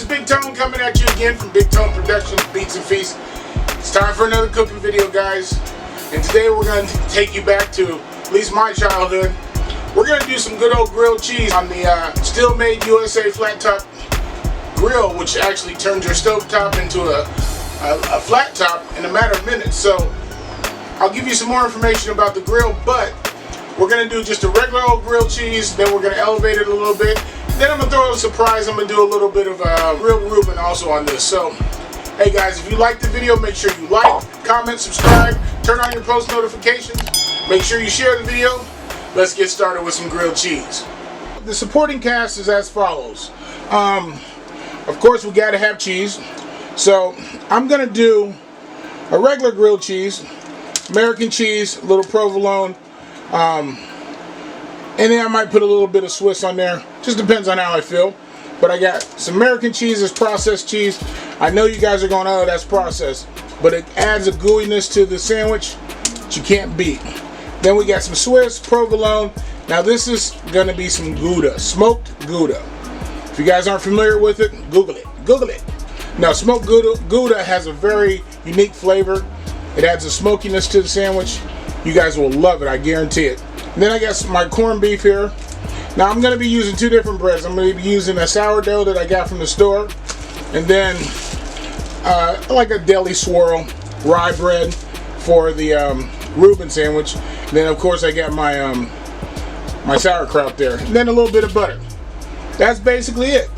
Big Tone coming at you again from Big Tone Productions, Beats and Feasts. It's time for another cooking video, guys. And today we're going to take you back to at least my childhood. We're going to do some good old grilled cheese on the Steelmadeusa flat top grill, which actually turns your stove top into a flat top in a matter of minutes. So I'll give you some more information about the grill, but we're going to do just a regular old grilled cheese, then we're going to elevate it a little bit. Then I'm going to throw a surprise. I'm going to do a little bit of grilled Reuben also on this. So, hey guys, if you like the video, make sure you like, comment, subscribe, turn on your post notifications. Make sure you share the video. Let's get started with some grilled cheese. The supporting cast is as follows. Of course, we got to have cheese. So, I'm going to do a regular grilled cheese, American cheese, a little provolone, and then I might put a little bit of Swiss on there. Just depends on how I feel. But I got some American cheese as processed cheese. I know you guys are going, oh, that's processed. But it adds a gooiness to the sandwich that you can't beat. Then we got some Swiss, provolone. Now this is going to be some Gouda, smoked Gouda. If you guys aren't familiar with it, Google it. Google it. Now smoked Gouda has a very unique flavor. It adds a smokiness to the sandwich. You guys will love it, I guarantee it. And then I got my corned beef here. Now I'm going to be using two different breads. I'm going to be using a sourdough that I got from the store, and then like a deli swirl rye bread for the Reuben sandwich. And then of course I got my my sauerkraut there, and then a little bit of butter. That's basically it.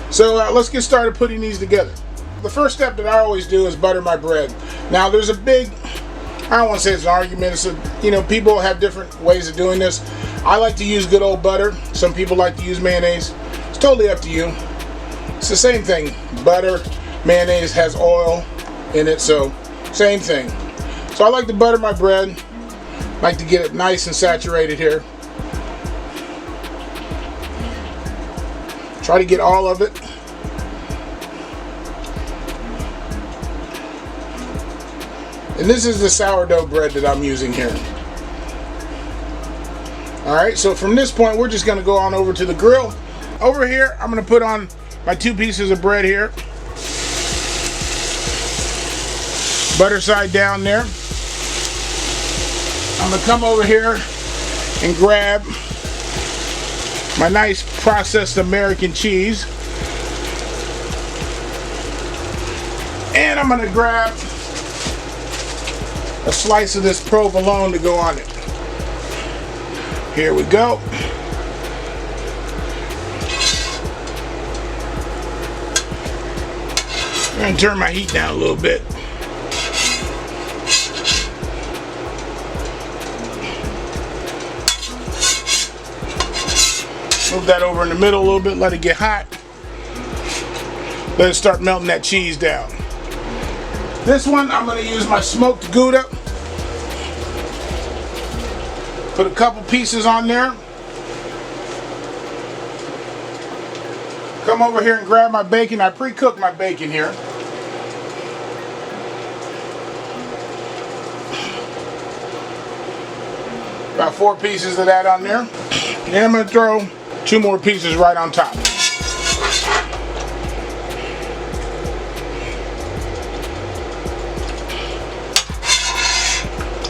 So let's get started putting these together. The first step that I always do is butter my bread. Now there's a big, I don't want to say it's an argument. It's people have different ways of doing this. I like to use good old butter. Some people like to use mayonnaise. It's totally up to you. It's the same thing. Butter, mayonnaise has oil in it, so same thing. So I like to butter my bread. I like to get it nice and saturated here. Try to get all of it. And this is the sourdough bread that I'm using here. Alright, so from this point, we're just going to go on over to the grill. Over here, I'm going to put on my two pieces of bread here. Butter side down there. I'm going to come over here and grab my nice processed American cheese. And I'm going to grab a slice of this provolone to go on it. Here we go. I'm going to turn my heat down a little bit. Move that over in the middle a little bit, let it get hot. Let it start melting that cheese down. This one, I'm going to use my smoked Gouda. Put a couple pieces on there. Come over here and grab my bacon. I pre-cooked my bacon here. About 4 pieces of that on there. And then I'm going to throw 2 more pieces right on top.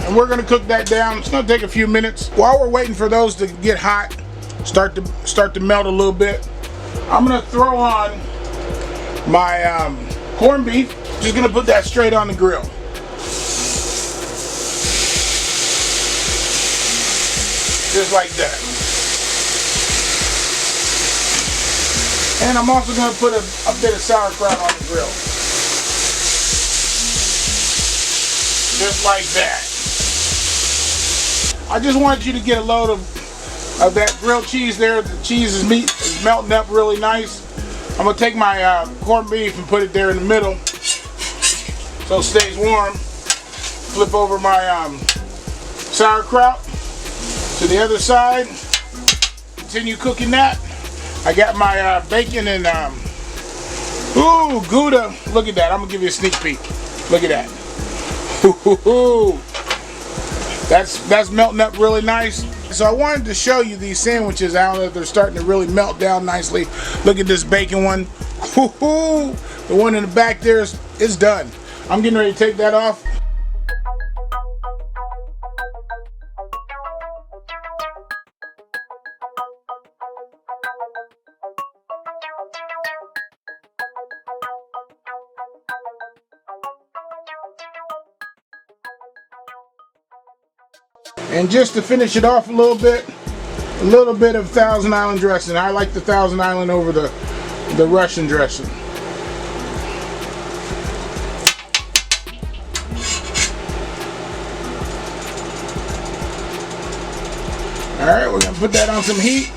And we're going to cook that down. It's going to take a few minutes. While we're waiting for those to get hot, start to melt a little bit, I'm going to throw on my corned beef. Just going to put that straight on the grill. Just like that. And I'm also going to put a bit of sauerkraut on the grill. Just like that. I just wanted you to get a load of that grilled cheese there. The cheese is melting up really nice. I'm going to take my corned beef and put it there in the middle so it stays warm. Flip over my sauerkraut to the other side. Continue cooking that. I got my bacon and ooh, Gouda. Look at that. I'm going to give you a sneak peek. Look at that. Ooh. That's melting up really nice. So I wanted to show you these sandwiches. Now that they're starting to really melt down nicely. Look at this bacon one. Woo-hoo! The one in the back there is done. I'm getting ready to take that off. And just to finish it off a little bit of Thousand Island dressing. I like the Thousand Island over the Russian dressing. Alright, we're going to put that on some heat.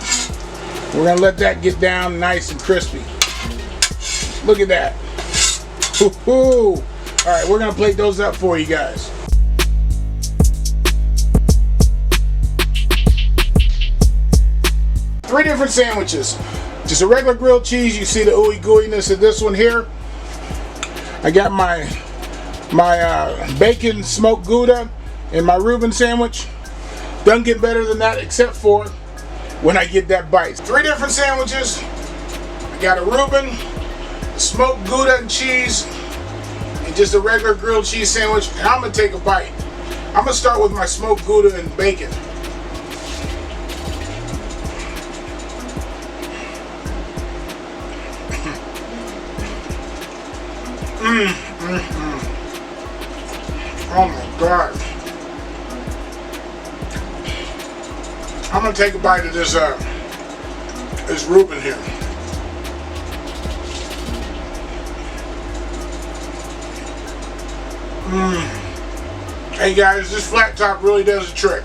We're going to let that get down nice and crispy. Look at that. Woo-hoo! Alright, we're going to plate those up for you guys. Three different sandwiches. Just a regular grilled cheese. You see the ooey gooiness of this one here. I got my bacon smoked Gouda and my Reuben sandwich. Doesn't get better than that except for when I get that bite. Three different sandwiches. I got a Reuben, smoked Gouda and cheese, and just a regular grilled cheese sandwich. And I'm gonna take a bite. I'm gonna start with my smoked Gouda and bacon. Oh my God. I'm gonna take a bite of this Reuben here. Hey guys, this flat top really does a trick.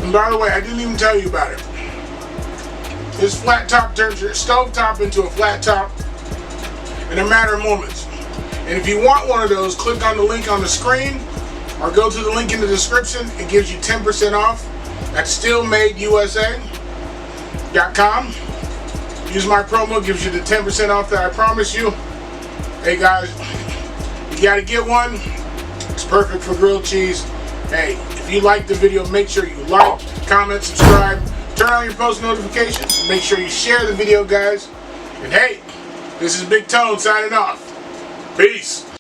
And by the way, I didn't even tell you about it. This flat top turns your stove top into a flat top in a matter of moments. And if you want one of those, click on the link on the screen or go to the link in the description. It gives you 10% off at Steelmadeusa.com. Use my promo, gives you the 10% off that I promise you. Hey guys, you gotta get one. It's perfect for grilled cheese. Hey, if you like the video, make sure you like, comment, subscribe, turn on your post notifications, make sure you share the video, guys. And hey, this is Big Tone signing off. Peace.